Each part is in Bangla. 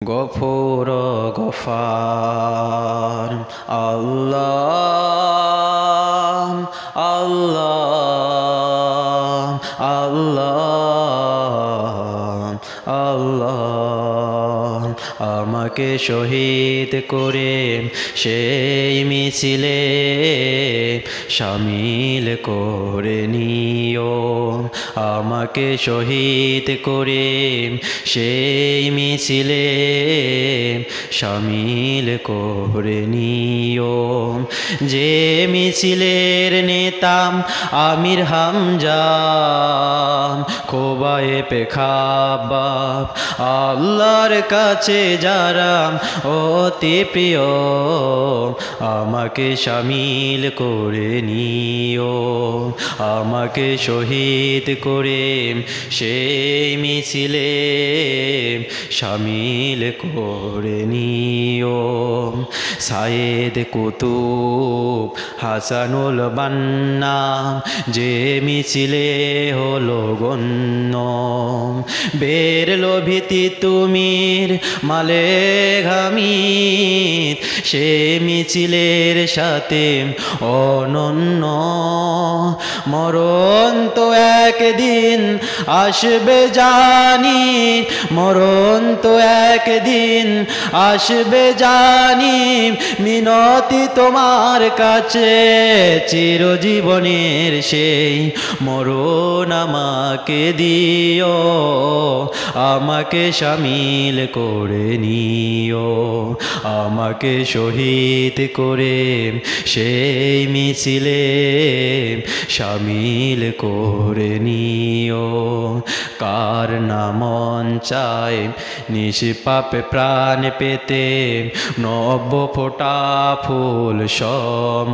গফুর গফার আল্লাহ আল্লাহ আল্লাহ আল্লাহ আমাকে শহীদ করে সেই মিছিলে শামিল করে নিও আমাকে শহীদ করে সেই মিছিলে শামিল করে নিও যে মিছিলের নেতা আমির হামজা খোবায়ে পেখাবাব আল্লাহর কাছে যারা অতি প্রিয় আমাকে শামিল করে নিও আমাকে শহীদ করে সেই মিছিলে শামিল করে নিও সায়েদ কুতুব হাসানুল বান্না যে মিছিলে হলো গণ্য বের লোভিতি তুমির মালে ঘামিত সে মিছিলের সাথে অনন্য মরণ তো একদিন আসবে জানি মরণ তো একদিন আসবে জানি মিনতি তোমার কাছে চিরজীবনের সেই মরণ আমাকে দিও আমাকে শামিল করে নিও আমাকে শহীদ করে সেই মিছিলে শামিল করে নিও কার না মন চায় নিষ্পাপে প্রাণ পেতে নব ফোটা ফুল সম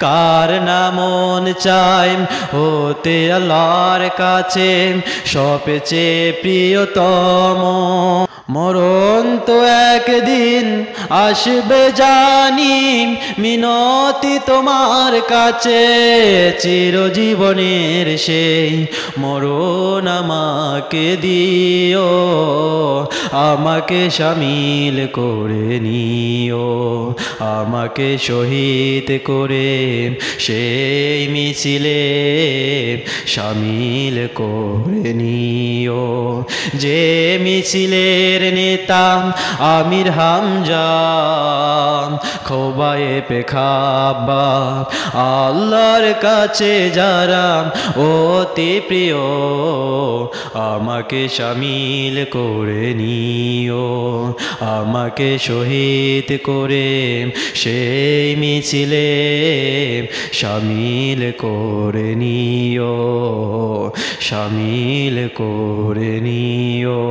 কার না মন চায় হতে আল্লাহর কাছে সবচেয়ে প্রিয়তম মরণ তো একদিন আসবে জানি মিনতি তোমার কাছে চিরজীবনের সেই মরণ আমাকে দিও আমাকে শামিল করে নিও আমাকে শহীদ করে সেই মিছিলে শামিল করে নিও যে মিছিলের নেতা আমির হামজা খোবায়ে পেখাবাব আল্লাহর কাছে যারা অতি প্রিয় আমাকে শামিল করে নিও আমাকে শহীদ করে সেই মিছিলে শামিল করে নিও শামিল করে নিও।